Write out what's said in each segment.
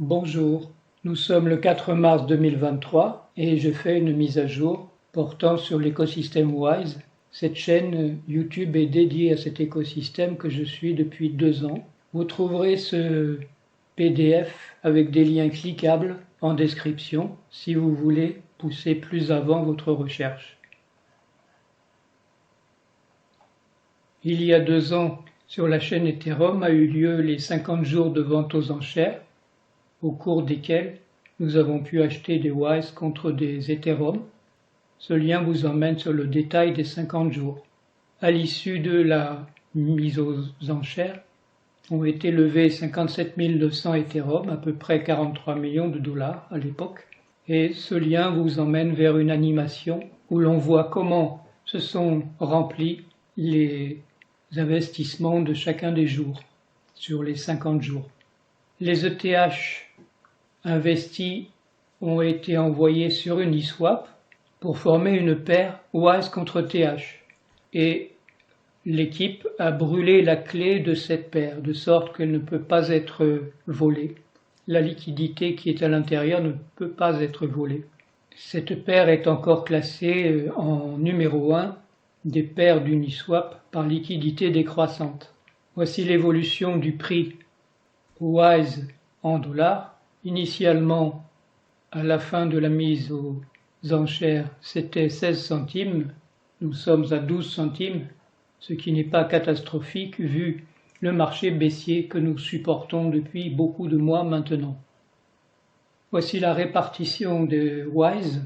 Bonjour, nous sommes le 4 mars 2023 et je fais une mise à jour portant sur l'écosystème Wise. Cette chaîne YouTube est dédiée à cet écosystème que je suis depuis 2 ans. Vous trouverez ce PDF avec des liens cliquables en description si vous voulez pousser plus avant votre recherche. Il y a 2 ans, sur la chaîne Ethereum a eu lieu les 50 jours de vente aux enchères, au cours desquels nous avons pu acheter des Wise contre des Ethereum. Ce lien vous emmène sur le détail des 50 jours. À l'issue de la mise aux enchères, ont été levés 57 200 Ethereum, à peu près 43 millions de dollars à l'époque. Et ce lien vous emmène vers une animation où l'on voit comment se sont remplis les investissements de chacun des jours, sur les 50 jours. Les ETH investis ont été envoyés sur Uniswap pour former une paire Wise contre TH. Et l'équipe a brûlé la clé de cette paire, de sorte qu'elle ne peut pas être volée. La liquidité qui est à l'intérieur ne peut pas être volée. Cette paire est encore classée en numéro 1 des paires d'Uniswap par liquidité décroissante. Voici l'évolution du prix Wise en dollars. Initialement, à la fin de la mise aux enchères, c'était 16 centimes. Nous sommes à 12 centimes, ce qui n'est pas catastrophique vu le marché baissier que nous supportons depuis beaucoup de mois maintenant. Voici la répartition de Wise.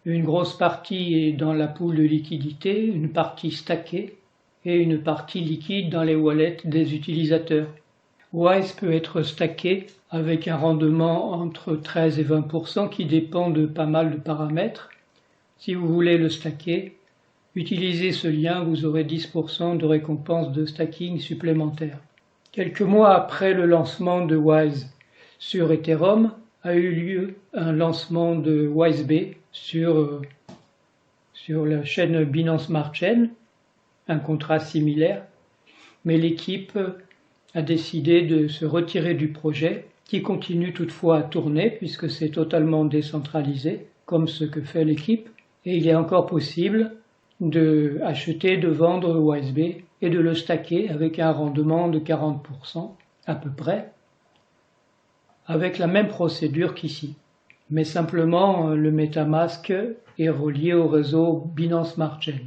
Une grosse partie est dans la pool de liquidité, une partie stackée et une partie liquide dans les wallets des utilisateurs. Wise peut être stacké avec un rendement entre 13 et 20% qui dépend de pas mal de paramètres. Si vous voulez le stacker, utilisez ce lien, vous aurez 10% de récompense de stacking supplémentaire. Quelques mois après le lancement de Wise sur Ethereum, a eu lieu un lancement de WiseB sur la chaîne Binance Smart Chain, un contrat similaire, mais l'équipe a décidé de se retirer du projet, qui continue toutefois à tourner puisque c'est totalement décentralisé, comme ce que fait l'équipe, et il est encore possible de acheter, de vendre WiseB et de le stacker avec un rendement de 40% à peu près, avec la même procédure qu'ici. Mais simplement, le MetaMask est relié au réseau Binance Smart Chain.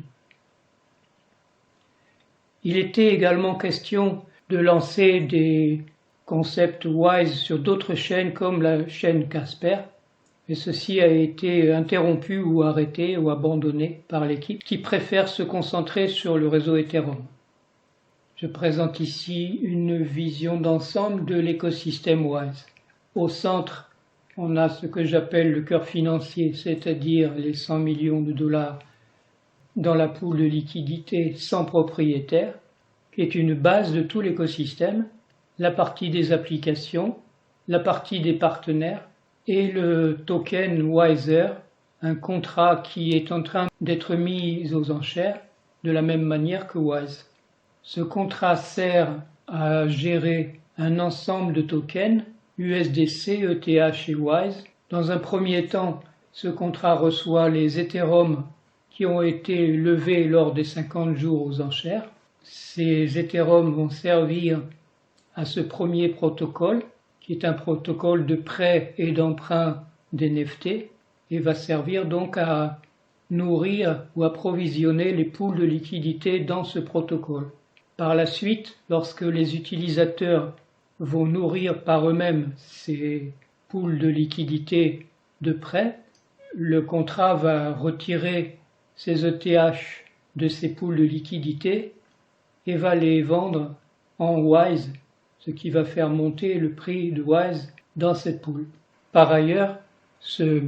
Il était également question de lancer des concepts Wise sur d'autres chaînes comme la chaîne Casper, et ceci a été interrompu ou arrêté ou abandonné par l'équipe qui préfère se concentrer sur le réseau Ethereum. Je présente ici une vision d'ensemble de l'écosystème Wise. Au centre, on a ce que j'appelle le cœur financier, c'est-à-dire les 100 millions de dollars dans la pool de liquidité sans propriétaire, qui est une base de tout l'écosystème, la partie des applications, la partie des partenaires et le token Wiser, un contrat qui est en train d'être mis aux enchères de la même manière que Wise. Ce contrat sert à gérer un ensemble de tokens USDC, ETH et Wise. Dans un premier temps, ce contrat reçoit les Ethereum qui ont été levés lors des 50 jours aux enchères. Ces Ethereum vont servir à ce premier protocole, qui est un protocole de prêt et d'emprunt d'NFT, et va servir donc à nourrir ou approvisionner les pools de liquidité dans ce protocole. Par la suite, lorsque les utilisateurs vont nourrir par eux-mêmes ces pools de liquidité de prêt, le contrat va retirer ces ETH de ces pools de liquidité et va les vendre en Wise, ce qui va faire monter le prix de Wise dans cette pool. Par ailleurs, ce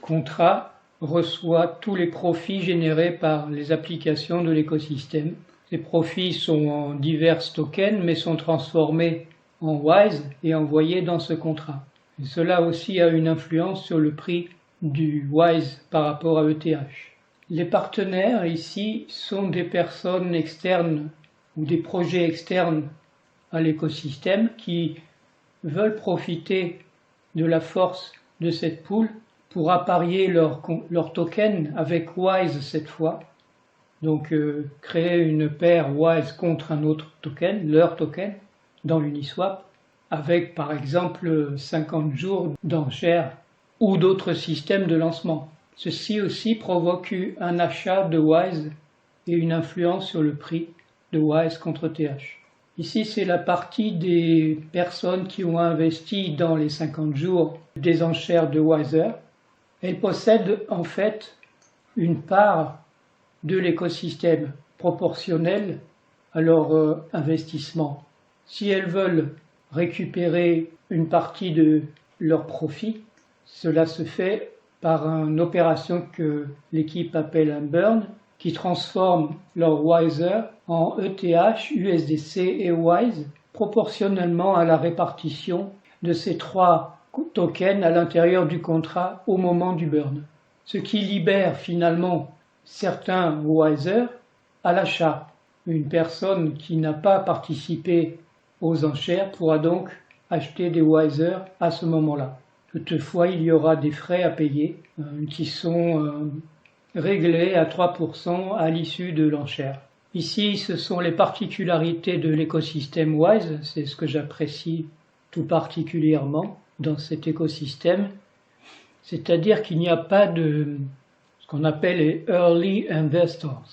contrat reçoit tous les profits générés par les applications de l'écosystème. Ces profits sont en divers tokens, mais sont transformés en Wise et envoyés dans ce contrat. Et cela aussi a une influence sur le prix du Wise par rapport à ETH. Les partenaires ici sont des personnes externes ou des projets externes à l'écosystème qui veulent profiter de la force de cette pool pour apparier leur token avec WISE cette fois. Donc créer une paire WISE contre un autre token, leur token, dans l'Uniswap, avec par exemple 50 jours d'enchères ou d'autres systèmes de lancement. Ceci aussi provoque un achat de WISE et une influence sur le prix de WISE contre TH. Ici, c'est la partie des personnes qui ont investi dans les 50 jours des enchères de Wiser. Elles possèdent en fait une part de l'écosystème proportionnelle à leur investissement. Si elles veulent récupérer une partie de leur profit, cela se fait par une opération que l'équipe appelle un burn, qui transforme leur Wiser en ETH, USDC et WISE proportionnellement à la répartition de ces trois tokens à l'intérieur du contrat au moment du burn. Ce qui libère finalement certains Wiser à l'achat. Une personne qui n'a pas participé aux enchères pourra donc acheter des Wiser à ce moment-là. Toutefois, il y aura des frais à payer qui sont réglés à 3% à l'issue de l'enchère. Ici, ce sont les particularités de l'écosystème WISE, c'est ce que j'apprécie tout particulièrement dans cet écosystème, c'est-à-dire qu'il n'y a pas de ce qu'on appelle les early investors,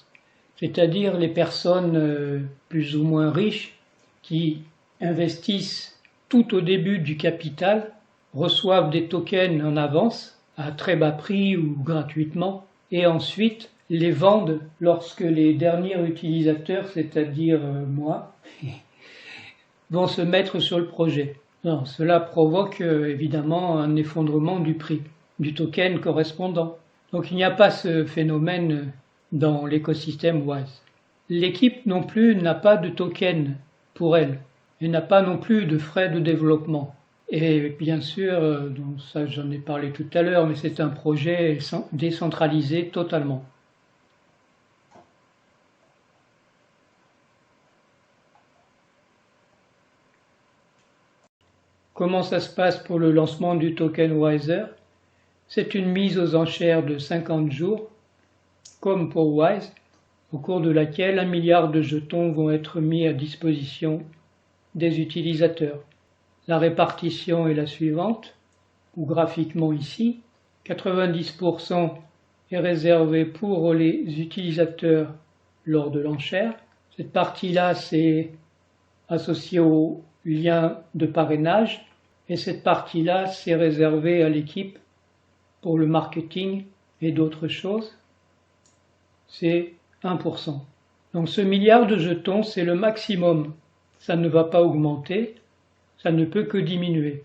c'est-à-dire les personnes plus ou moins riches qui investissent tout au début du capital, reçoivent des tokens en avance à très bas prix ou gratuitement, et ensuite les vendent lorsque les derniers utilisateurs, c'est-à-dire moi, vont se mettre sur le projet. Alors, cela provoque évidemment un effondrement du prix du token correspondant. Donc il n'y a pas ce phénomène dans l'écosystème WISE. L'équipe non plus n'a pas de token pour elle et n'a pas non plus de frais de développement. Et bien sûr, donc ça j'en ai parlé tout à l'heure, mais c'est un projet décentralisé totalement. Comment ça se passe pour le lancement du token Wiser? C'est une mise aux enchères de 50 jours, comme pour WISE, au cours de laquelle 1 milliard de jetons vont être mis à disposition des utilisateurs. La répartition est la suivante, ou graphiquement ici, 90% est réservé pour les utilisateurs lors de l'enchère. Cette partie-là, c'est associé au lien de parrainage, et cette partie-là, c'est réservé à l'équipe pour le marketing et d'autres choses. C'est 1%. Donc ce milliard de jetons, c'est le maximum. Ça ne va pas augmenter, ça ne peut que diminuer.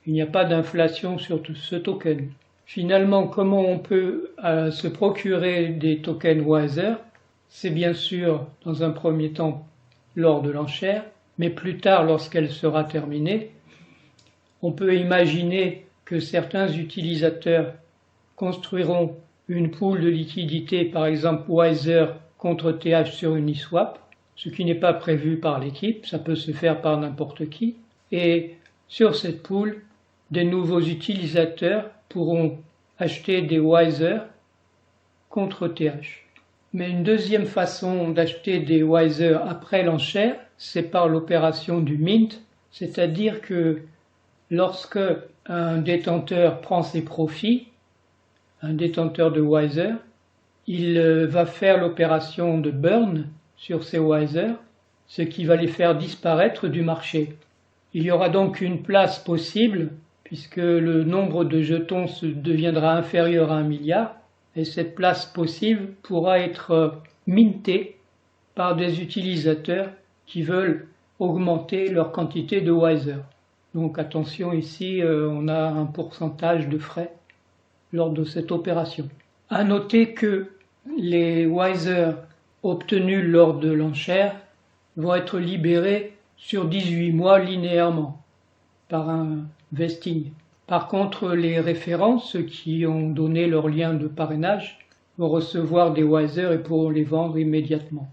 Il n'y a pas d'inflation sur ce token. Finalement, comment on peut se procurer des tokens Wiser? C'est bien sûr, dans un premier temps, lors de l'enchère, mais plus tard, lorsqu'elle sera terminée, on peut imaginer que certains utilisateurs construiront une pool de liquidité, par exemple Wiser contre TH sur Uniswap, ce qui n'est pas prévu par l'équipe, ça peut se faire par n'importe qui, et sur cette pool, des nouveaux utilisateurs pourront acheter des Wiser contre TH. Mais une deuxième façon d'acheter des Wiser après l'enchère, c'est par l'opération du mint, c'est-à-dire que lorsque un détenteur prend ses profits, un détenteur de Wiser, il va faire l'opération de burn sur ces Wiser, ce qui va les faire disparaître du marché. Il y aura donc une place possible, puisque le nombre de jetons deviendra inférieur à 1 milliard, et cette place possible pourra être mintée par des utilisateurs qui veulent augmenter leur quantité de Wiser. Donc attention, ici on a un pourcentage de frais lors de cette opération. À noter que les Wiser obtenus lors de l'enchère vont être libérés sur 18 mois linéairement par un vesting. Par contre, les référents, ceux qui ont donné leur lien de parrainage, vont recevoir des Wiser et pourront les vendre immédiatement.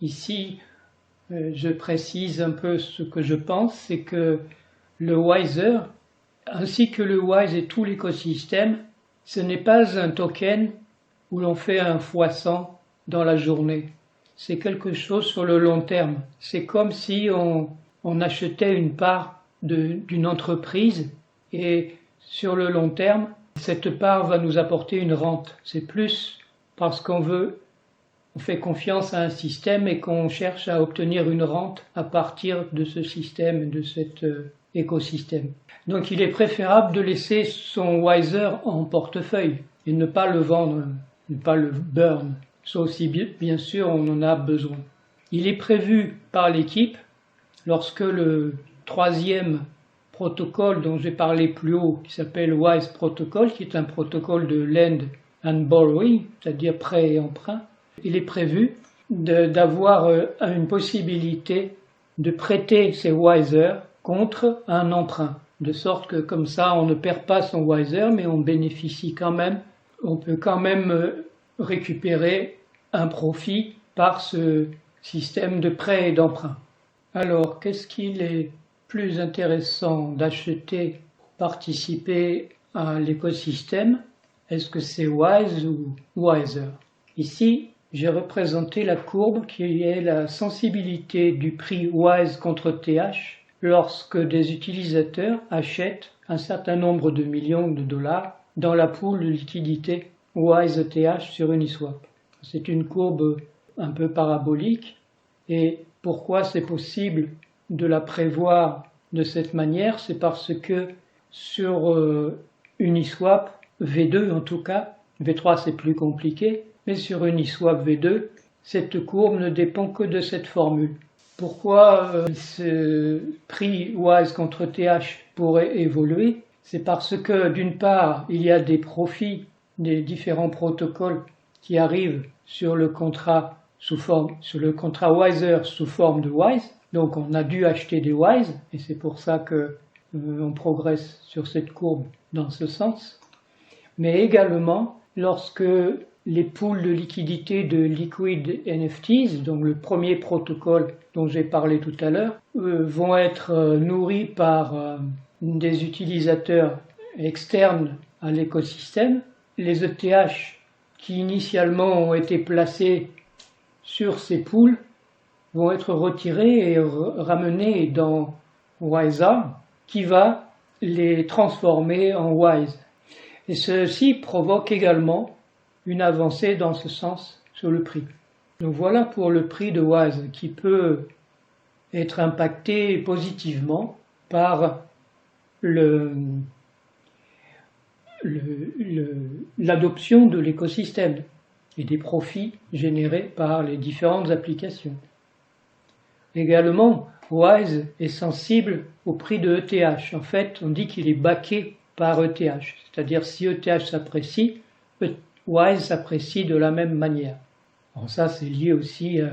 Ici, je précise un peu ce que je pense, c'est que le Wiser Ainsi que le WISE et tout l'écosystème, ce n'est pas un token où l'on fait un x100 dans la journée. C'est quelque chose sur le long terme. C'est comme si on achetait une part d'une entreprise et sur le long terme, cette part va nous apporter une rente. C'est plus parce on fait confiance à un système et qu'on cherche à obtenir une rente à partir de ce système, de cet écosystème. Donc il est préférable de laisser son Wiser en portefeuille et ne pas le vendre, ne pas le burn, sauf si bien sûr on en a besoin. Il est prévu par l'équipe, lorsque le troisième protocole dont j'ai parlé plus haut, qui s'appelle WISE Protocol, qui est un protocole de lend and borrowing, c'est-à-dire prêt et emprunt, il est prévu d'avoir une possibilité de prêter ses Wiser contre un emprunt, de sorte que comme ça on ne perd pas son Wiser, mais on bénéficie quand même, on peut quand même récupérer un profit par ce système de prêt et d'emprunt. Alors, qu'est-ce qu'il est plus intéressant d'acheter, participer à l'écosystème? Est-ce que c'est WISE ou Wiser? Ici, j'ai représenté la courbe qui est la sensibilité du prix WISE contre TH lorsque des utilisateurs achètent un certain nombre de millions de dollars dans la pool de liquidité WISE TH sur Uniswap. C'est une courbe un peu parabolique et pourquoi c'est possible de la prévoir de cette manière? C'est parce que sur Uniswap V2 en tout cas, V3 c'est plus compliqué, mais sur Uniswap V2, cette courbe ne dépend que de cette formule. Pourquoi ce prix WISE contre TH pourrait évoluer? C'est parce que d'une part, il y a des profits des différents protocoles qui arrivent sur le contrat Wiser sous forme de WISE. Donc on a dû acheter des WISE et c'est pour ça que on progresse sur cette courbe dans ce sens. Mais également, lorsque les pools de liquidité de Liquid NFTs, donc le premier protocole dont j'ai parlé tout à l'heure, vont être nourris par des utilisateurs externes à l'écosystème, les ETH qui initialement ont été placés sur ces pools vont être retirés et ramenés dans WISA qui va les transformer en WISE. Et ceci provoque également une avancée dans ce sens sur le prix. Donc voilà pour le prix de WISE qui peut être impacté positivement par l'adoption de l'écosystème et des profits générés par les différentes applications. Également, WISE est sensible au prix de ETH. En fait, on dit qu'il est backé par ETH, c'est-à-dire si ETH s'apprécie, WISE s'apprécie de la même manière. Alors ça, c'est lié aussi à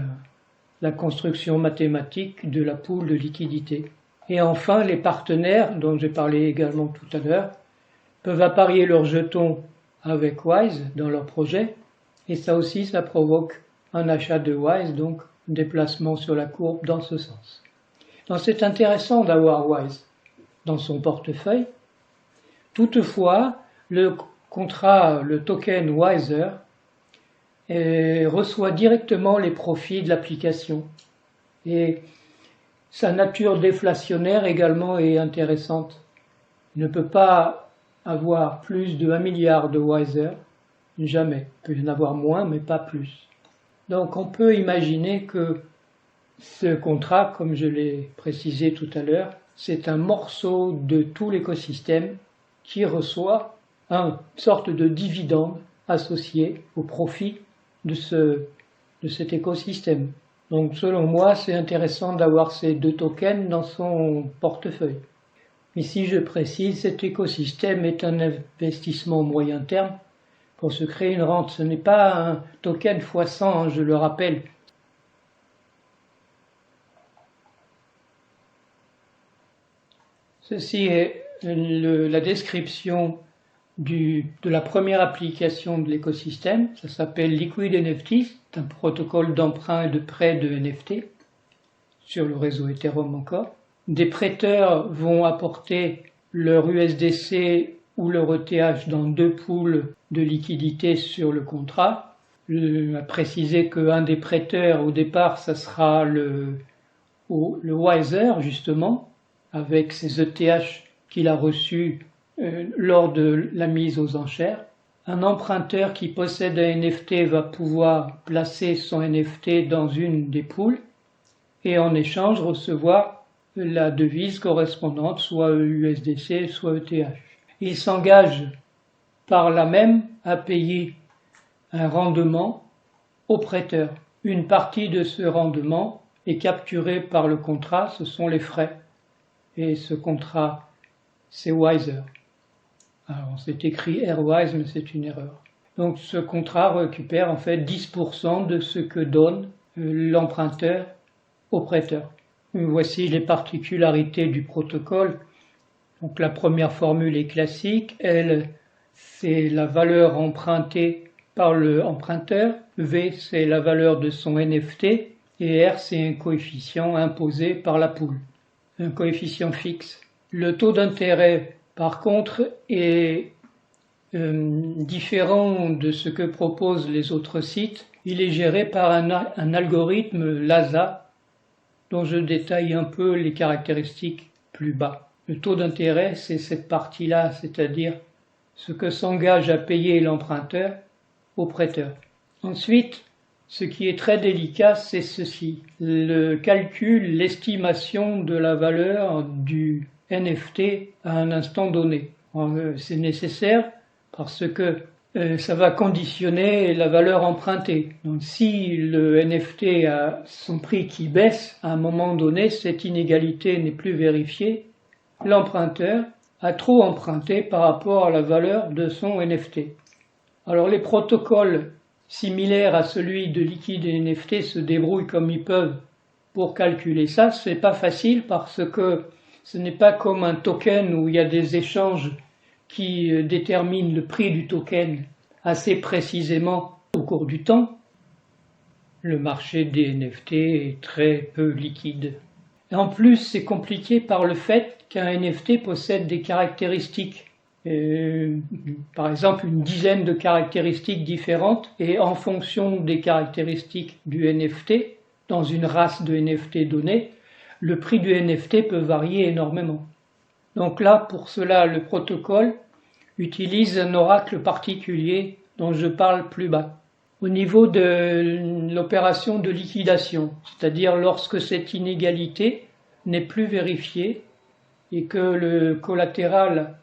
la construction mathématique de la pool de liquidité. Et enfin, les partenaires, dont j'ai parlé également tout à l'heure, peuvent apparier leurs jetons avec WISE dans leur projet, et ça aussi, ça provoque un achat de WISE, donc un déplacement sur la courbe dans ce sens. Donc c'est intéressant d'avoir WISE dans son portefeuille. Toutefois, le token Wiser, reçoit directement les profits de l'application. Et sa nature déflationnaire également est intéressante. Il ne peut pas avoir plus de 1 milliard de Wiser, jamais. Il peut y en avoir moins, mais pas plus. Donc on peut imaginer que ce contrat, comme je l'ai précisé tout à l'heure, c'est un morceau de tout l'écosystème qui reçoit une sorte de dividende associé au profit de cet écosystème. Donc selon moi, c'est intéressant d'avoir ces deux tokens dans son portefeuille. Ici, je précise, cet écosystème est un investissement moyen terme pour se créer une rente. Ce n'est pas un token x100, je le rappelle. Ceci est la description de la première application de l'écosystème. Ça s'appelle Liquid NFT, c'est un protocole d'emprunt et de prêt de NFT sur le réseau Ethereum encore. Des prêteurs vont apporter leur USDC ou leur ETH dans deux pools de liquidité sur le contrat. À préciser qu'un des prêteurs au départ, ça sera le Wiser justement, avec ses ETH qu'il a reçus lors de la mise aux enchères. Un emprunteur qui possède un NFT va pouvoir placer son NFT dans une des pools et en échange recevoir la devise correspondante, soit USDC, soit ETH. Il s'engage par là même à payer un rendement au prêteur. Une partie de ce rendement est capturée par le contrat, ce sont les frais. Et ce contrat, c'est Wiser. Alors, c'est écrit Airwise, mais c'est une erreur. Donc, ce contrat récupère en fait 10% de ce que donne l'emprunteur au prêteur. Voici les particularités du protocole. Donc, la première formule est classique. L, c'est la valeur empruntée par l'emprunteur. V, c'est la valeur de son NFT. Et R, c'est un coefficient imposé par la pool. Un coefficient fixe. Le taux d'intérêt, par contre, est différent de ce que proposent les autres sites. Il est géré par un algorithme LASA, dont je détaille un peu les caractéristiques plus bas. Le taux d'intérêt, c'est cette partie-là, c'est-à-dire ce que s'engage à payer l'emprunteur au prêteur. Ensuite, ce qui est très délicat, c'est ceci, le calcul, l'estimation de la valeur du NFT à un instant donné. C'est nécessaire parce que ça va conditionner la valeur empruntée. Donc si le NFT a son prix qui baisse, à un moment donné, cette inégalité n'est plus vérifiée. L'emprunteur a trop emprunté par rapport à la valeur de son NFT. Alors les protocoles similaires à celui de liquide et NFT se débrouillent comme ils peuvent pour calculer ça. C'est pas facile parce que ce n'est pas comme un token où il y a des échanges qui déterminent le prix du token assez précisément au cours du temps. Le marché des NFT est très peu liquide. Et en plus, c'est compliqué par le fait qu'un NFT possède des caractéristiques. Par exemple, une dizaine de caractéristiques différentes, et en fonction des caractéristiques du NFT, dans une race de NFT donnée, le prix du NFT peut varier énormément. Donc là, pour cela, le protocole utilise un oracle particulier dont je parle plus bas. Au niveau de l'opération de liquidation, c'est-à-dire lorsque cette inégalité n'est plus vérifiée et que le collatéral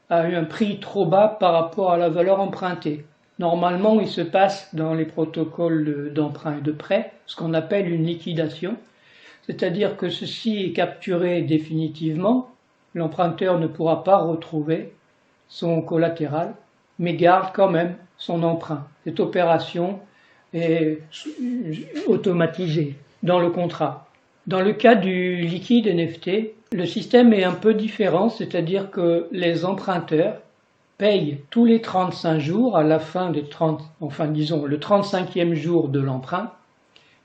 a eu un prix trop bas par rapport à la valeur empruntée. Normalement, il se passe dans les protocoles d'emprunt et de prêt ce qu'on appelle une liquidation, c'est-à-dire que ceci est capturé définitivement, l'emprunteur ne pourra pas retrouver son collatéral, mais garde quand même son emprunt. Cette opération est automatisée dans le contrat. Dans le cas du liquide NFT, le système est un peu différent, c'est-à-dire que les emprunteurs payent tous les 35 jours, à la fin des 30, enfin disons le 35e jour de l'emprunt,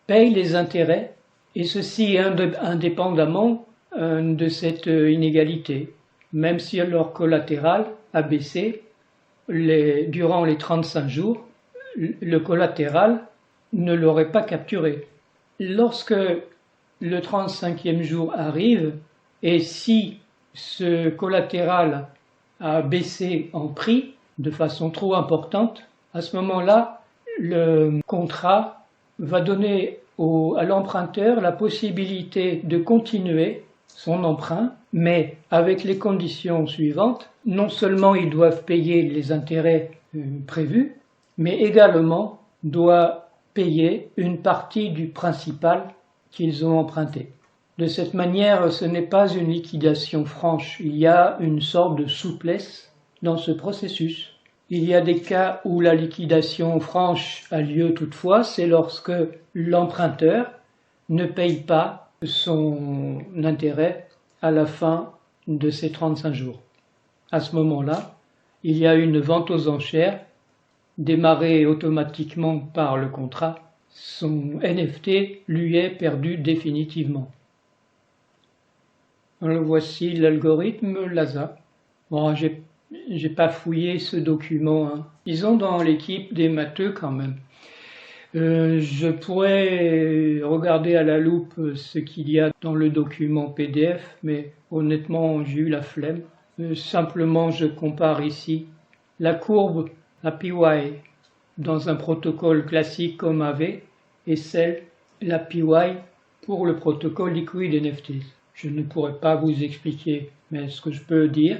payent les intérêts, et ceci indépendamment de cette inégalité, même si leur collatéral a baissé durant les 35 jours, le collatéral ne l'aurait pas capturé. Lorsque le 35e jour arrive, et si ce collatéral a baissé en prix de façon trop importante, à ce moment-là, le contrat va donner à l'emprunteur la possibilité de continuer son emprunt, mais avec les conditions suivantes. Non seulement ils doivent payer les intérêts prévus, mais également doivent payer une partie du principal qu'ils ont emprunté. De cette manière, ce n'est pas une liquidation franche, il y a une sorte de souplesse dans ce processus. Il y a des cas où la liquidation franche a lieu toutefois, c'est lorsque l'emprunteur ne paye pas son intérêt à la fin de ces 35 jours. À ce moment-là, il y a une vente aux enchères démarrée automatiquement par le contrat. Son NFT lui est perdu définitivement. Alors voici l'algorithme LASA. Bon, j'ai pas fouillé ce document, hein. Ils ont dans l'équipe des matheux quand même. Je pourrais regarder à la loupe ce qu'il y a dans le document PDF, mais honnêtement, j'ai eu la flemme. Simplement, je compare ici la courbe APY dans un protocole classique comme AV et celle l'APY pour le protocole Liquid NFTs. Je ne pourrais pas vous expliquer, mais ce que je peux dire,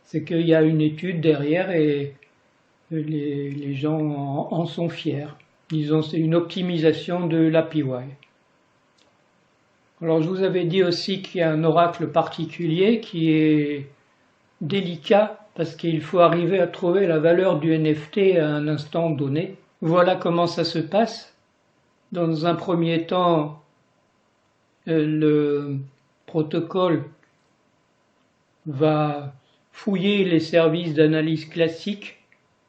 c'est qu'il y a une étude derrière et les gens en sont fiers. Disons, c'est une optimisation de l'APY. Alors, je vous avais dit aussi qu'il y a un oracle particulier qui est délicat parce qu'il faut arriver à trouver la valeur du NFT à un instant donné. Voilà comment ça se passe. Dans un premier temps, le protocole va fouiller les services d'analyse classiques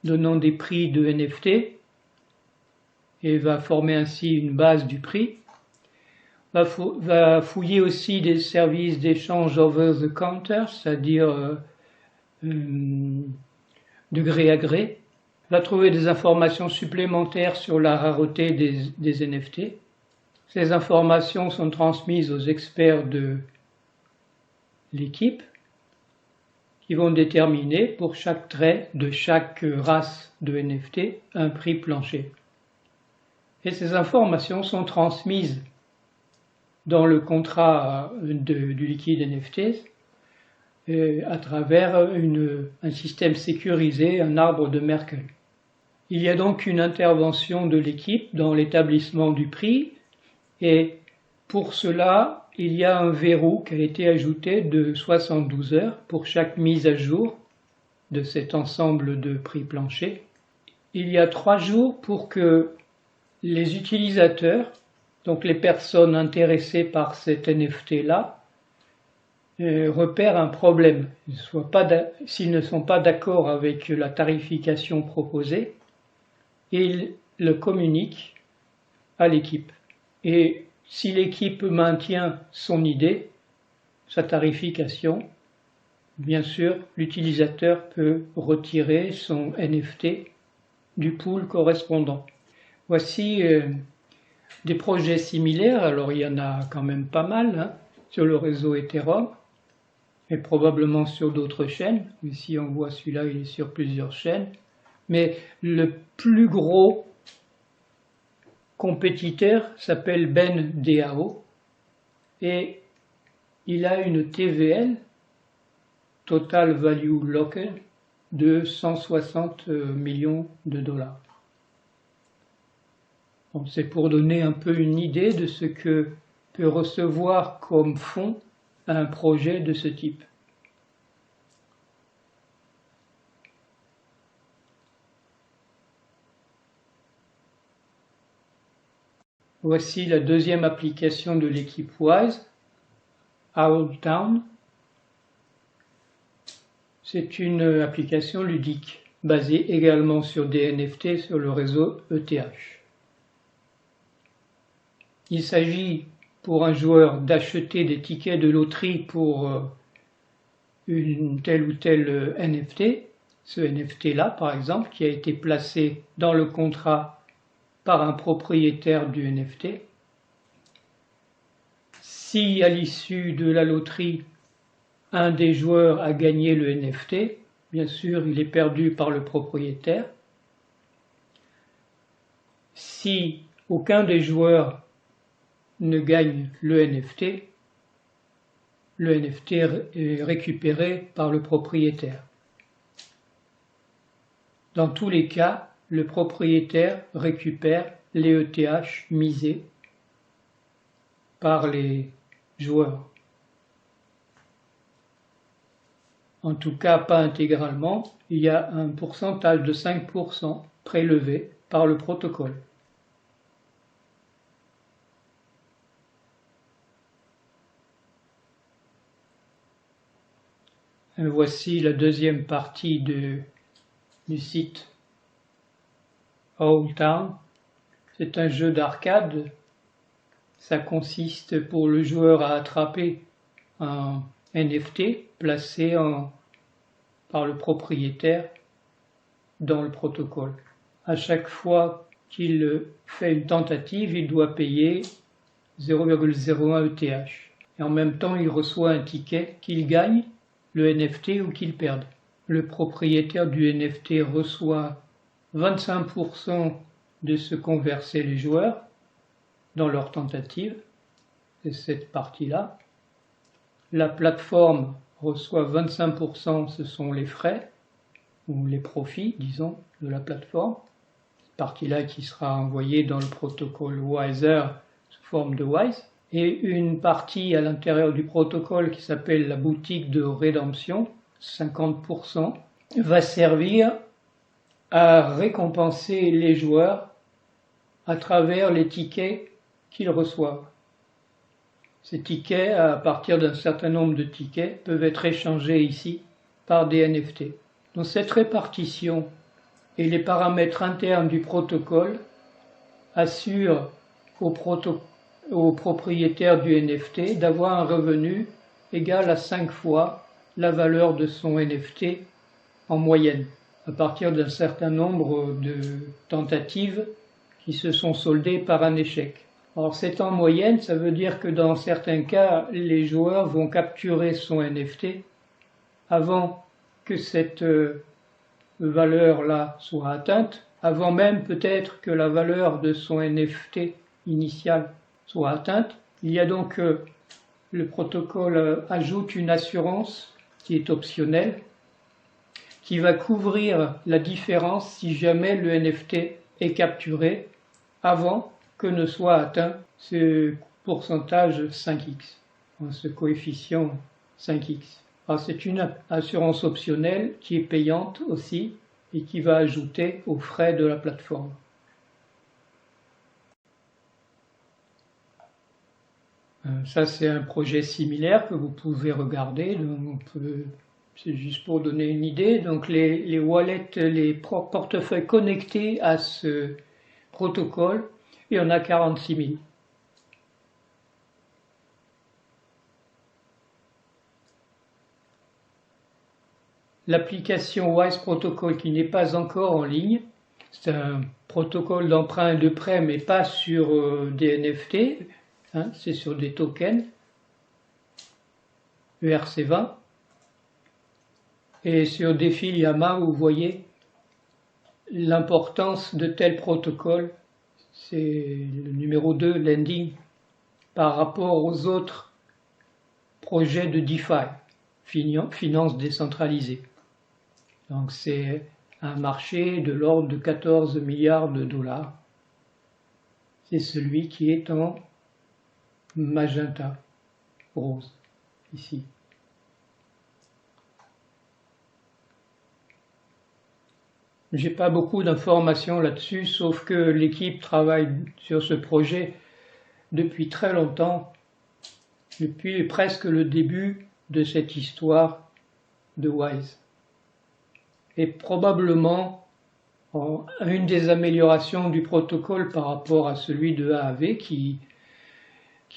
donnant des prix de NFT et va former ainsi une base du prix. Va fouiller aussi des services d'échange over the counter, c'est-à-dire de gré à gré. Va trouver des informations supplémentaires sur la rareté des NFT. Ces informations sont transmises aux experts de l'équipe qui vont déterminer pour chaque trait de chaque race de NFT un prix plancher. Et ces informations sont transmises dans le contrat du liquide NFT à travers un système sécurisé, un arbre de Merkle. Il y a donc une intervention de l'équipe dans l'établissement du prix et pour cela, il y a un verrou qui a été ajouté de 72 heures pour chaque mise à jour de cet ensemble de prix plancher. Il y a 3 jours pour que les utilisateurs, donc les personnes intéressées par cet NFT-là, repèrent un problème. S'ils ne sont pas d'accord avec la tarification proposée, ils le communiquent à l'équipe. Et si l'équipe maintient son idée, sa tarification, bien sûr, l'utilisateur peut retirer son NFT du pool correspondant. Voici des projets similaires, alors il y en a quand même pas mal hein, sur le réseau Ethereum et probablement sur d'autres chaînes. Ici on voit celui-là, il est sur plusieurs chaînes. Mais le plus gros compétiteur s'appelle BenDAO et il a une TVL, Total Value Locked, de 160 millions de dollars. Bon, c'est pour donner un peu une idée de ce que peut recevoir comme fonds un projet de ce type. Voici la deuxième application de l'équipe Wise, Owltown. C'est une application ludique basée également sur des NFT sur le réseau ETH. Il s'agit pour un joueur d'acheter des tickets de loterie pour une telle ou telle NFT. Ce NFT-là, par exemple, qui a été placé dans le contrat par un propriétaire du NFT. Si à l'issue de la loterie, un des joueurs a gagné le NFT, bien sûr, il est perdu par le propriétaire. Si aucun des joueurs ne gagne le NFT est récupéré par le propriétaire. Dans tous les cas, le propriétaire récupère les ETH misés par les joueurs. En tout cas, pas intégralement, il y a un pourcentage de 5% prélevé par le protocole. Et voici la deuxième partie du site Owltown. C'est un jeu d'arcade. Ça consiste pour le joueur à attraper un NFT placé par le propriétaire dans le protocole. À chaque fois qu'il fait une tentative, il doit payer 0,01 ETH. Et en même temps, il reçoit un ticket qu'il gagne, le NFT, ou qu'il perde. Le propriétaire du NFT reçoit 25% de ce qu'ont versé les joueurs dans leur tentative, c'est cette partie-là. La plateforme reçoit 25%, ce sont les frais, ou les profits, disons, de la plateforme. Cette partie-là qui sera envoyée dans le protocole Wiser sous forme de Wise. Et une partie à l'intérieur du protocole qui s'appelle la boutique de rédemption, 50%, va servir à récompenser les joueurs à travers les tickets qu'ils reçoivent. Ces tickets, à partir d'un certain nombre de tickets, peuvent être échangés ici par des NFT. Donc cette répartition et les paramètres internes du protocole assurent au propriétaire du NFT d'avoir un revenu égal à 5 fois la valeur de son NFT en moyenne, à partir d'un certain nombre de tentatives qui se sont soldées par un échec. Alors c'est en moyenne, ça veut dire que dans certains cas, les joueurs vont capturer son NFT avant que cette valeur-là soit atteinte, avant même peut-être que la valeur de son NFT initial soit atteinte. Il y a donc le protocole ajoute une assurance qui est optionnelle, qui va couvrir la différence si jamais le NFT est capturé avant que ne soit atteint ce pourcentage 5x, ce coefficient 5x. Alors c'est une assurance optionnelle qui est payante aussi et qui va ajouter aux frais de la plateforme. Ça c'est un projet similaire que vous pouvez regarder. C'est juste pour donner une idée. Donc les wallets, les portefeuilles connectés à ce protocole, il y en a 46 000. L'application Wise Protocol qui n'est pas encore en ligne, c'est un protocole d'emprunt et de prêt, mais pas sur des NFT, hein, c'est sur des tokens ERC20. Et sur Défi Llama, vous voyez l'importance de tel protocole, c'est le numéro 2, lending, par rapport aux autres projets de DeFi, finance décentralisée. Donc c'est un marché de l'ordre de 14 milliards de dollars. C'est celui qui est en magenta, rose, ici. J'ai pas beaucoup d'informations là-dessus, sauf que l'équipe travaille sur ce projet depuis très longtemps, depuis presque le début de cette histoire de Wise. Et probablement une des améliorations du protocole par rapport à celui de AAV qui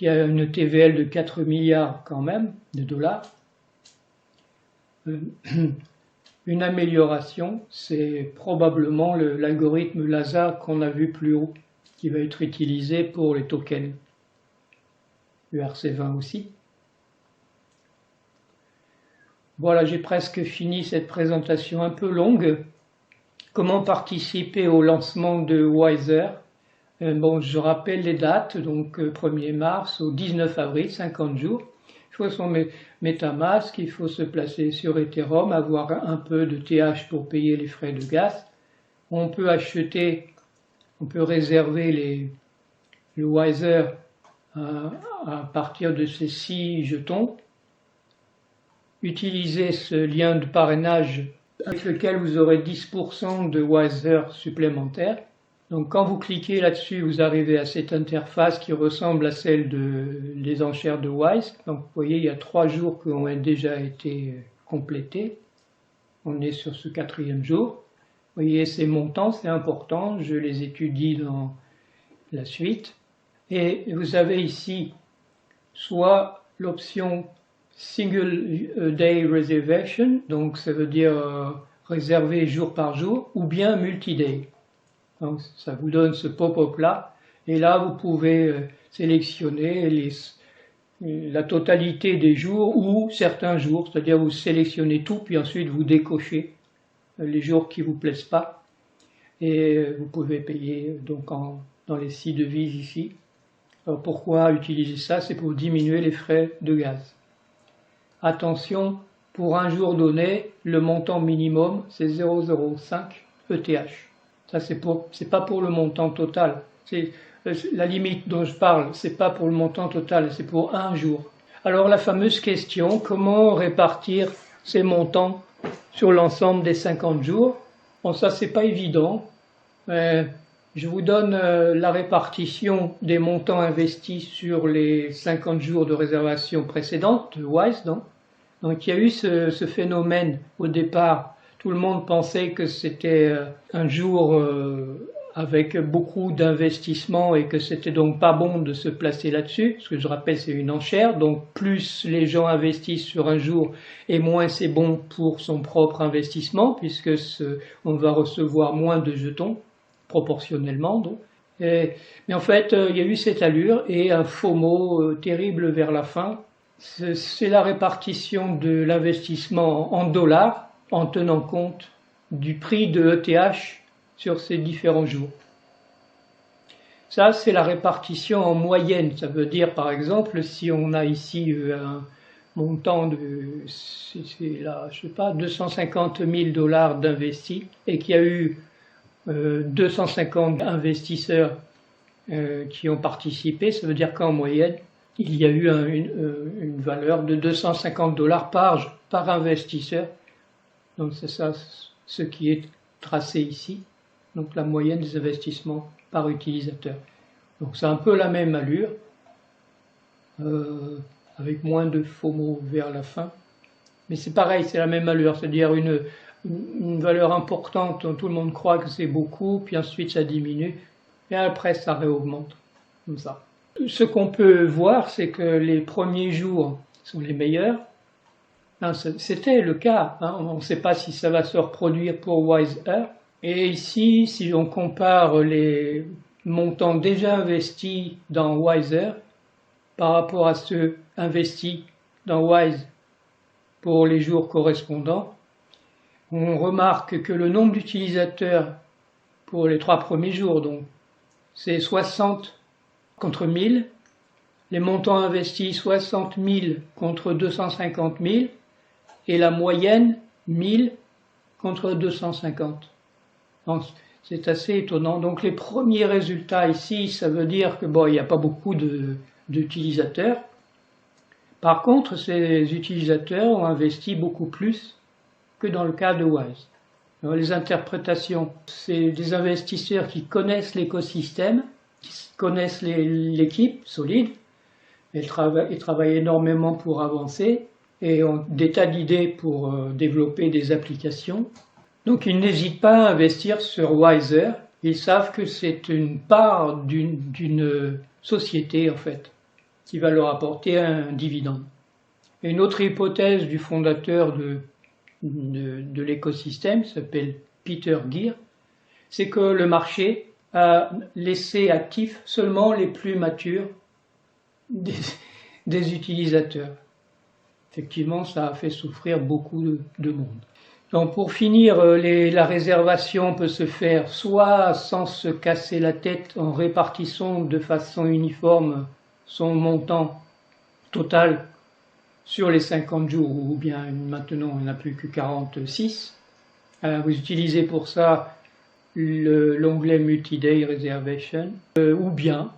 a une TVL de 4 milliards quand même de dollars. Une amélioration, c'est probablement l'algorithme Lazare qu'on a vu plus haut, qui va être utilisé pour les tokens. ERC20 aussi. Voilà, j'ai presque fini cette présentation un peu longue. Comment participer au lancement de Wiser? Bon, je rappelle les dates, donc 1er mars au 19 avril, 50 jours. Il faut son MetaMask, il faut se placer sur Ethereum, avoir un peu de TH pour payer les frais de gaz. On peut réserver le Wiser à partir de ces 6 jetons. Utilisez ce lien de parrainage avec lequel vous aurez 10% de Wiser supplémentaires. Donc quand vous cliquez là-dessus, vous arrivez à cette interface qui ressemble à celle des enchères de Wise. Donc vous voyez, il y a 3 jours qui ont déjà été complétés. On est sur ce 4e jour. Vous voyez, ces montants, c'est important. Je les étudie dans la suite. Et vous avez ici soit l'option single day reservation, donc ça veut dire réservé jour par jour, ou bien multi-day. Donc ça vous donne ce pop-up là, et là vous pouvez sélectionner la totalité des jours ou certains jours, c'est-à-dire vous sélectionnez tout, puis ensuite vous décochez les jours qui vous plaisent pas, et vous pouvez payer donc dans les 6 devises ici. Alors pourquoi utiliser ça? C'est pour diminuer les frais de gaz. Attention, pour un jour donné, le montant minimum c'est 0,05 ETH. Ça c'est pas pour le montant total. C'est la limite dont je parle, c'est pas pour le montant total, c'est pour un jour. Alors la fameuse question, comment répartir ces montants sur l'ensemble des 50 jours? Bon, ça c'est pas évident. Je vous donne la répartition des montants investis sur les 50 jours de réservation précédente de Wise. Donc il y a eu ce phénomène au départ. Tout le monde pensait que c'était un jour avec beaucoup d'investissement et que c'était donc pas bon de se placer là-dessus. Ce que je rappelle, c'est une enchère. Donc plus les gens investissent sur un jour et moins c'est bon pour son propre investissement puisque on va recevoir moins de jetons proportionnellement. Donc. Mais en fait, il y a eu cette allure et un FOMO terrible vers la fin. C'est la répartition de l'investissement en dollars en tenant compte du prix de ETH sur ces différents jours. Ça, c'est la répartition en moyenne. Ça veut dire, par exemple, si on a ici un montant de, là, je sais pas, 250 000 $ d'investis et qu'il y a eu 250 investisseurs qui ont participé, ça veut dire qu'en moyenne, il y a eu une valeur de 250 $ par investisseur. Donc c'est ça ce qui est tracé ici. Donc la moyenne des investissements par utilisateur. Donc c'est un peu la même allure, avec moins de FOMO vers la fin. Mais c'est pareil, c'est la même allure, c'est-à-dire une valeur importante dont tout le monde croit que c'est beaucoup, puis ensuite ça diminue, et après ça réaugmente, comme ça. Ce qu'on peut voir, c'est que les premiers jours sont les meilleurs. C'était le cas, hein. On ne sait pas si ça va se reproduire pour WiseR. Et ici, si on compare les montants déjà investis dans WiseR par rapport à ceux investis dans Wise pour les jours correspondants, on remarque que le nombre d'utilisateurs pour les 3 premiers jours, donc, c'est 60 contre 1000, les montants investis 60 000 contre 250 000, et la moyenne 1000 contre 250. Donc, c'est assez étonnant. Donc les premiers résultats ici, ça veut dire que bon, il n'y a pas beaucoup d'utilisateurs. Par contre, ces utilisateurs ont investi beaucoup plus que dans le cas de Wise. Alors, les interprétations, c'est des investisseurs qui connaissent l'écosystème, qui connaissent l'équipe solide, et travaillent énormément pour avancer, et ont des tas d'idées pour développer des applications. Donc ils n'hésitent pas à investir sur Wiser. Ils savent que c'est une part d'une société en fait, qui va leur apporter un dividende. Et une autre hypothèse du fondateur de l'écosystème, s'appelle Peter Gear, c'est que le marché a laissé actifs seulement les plus matures des utilisateurs. Effectivement, ça a fait souffrir beaucoup de monde. Donc pour finir, la réservation peut se faire soit sans se casser la tête en répartissant de façon uniforme son montant total sur les 50 jours, ou bien maintenant on n'a plus que 46. Vous utilisez pour ça l'onglet Multi-Day Reservation, ou bien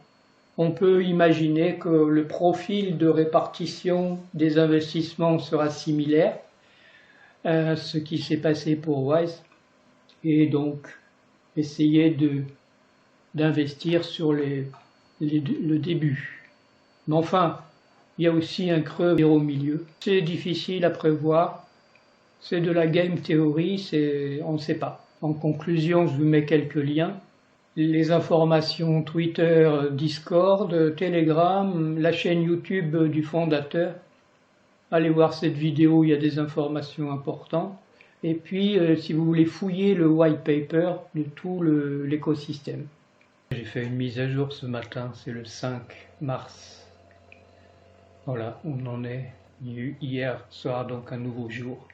on peut imaginer que le profil de répartition des investissements sera similaire à ce qui s'est passé pour Wise, et donc essayer d'investir sur le début. Mais enfin, il y a aussi un creux au milieu. C'est difficile à prévoir, c'est de la game theory, on ne sait pas. En conclusion, je vous mets quelques liens. Les informations Twitter, Discord, Telegram, la chaîne YouTube du fondateur. allez voir cette vidéo, il y a des informations importantes. Et puis, si vous voulez fouiller le white paper de tout l'écosystème. J'ai fait une mise à jour ce matin, c'est le 5 mars. Voilà, on en est. Il y a eu hier soir donc un nouveau jour.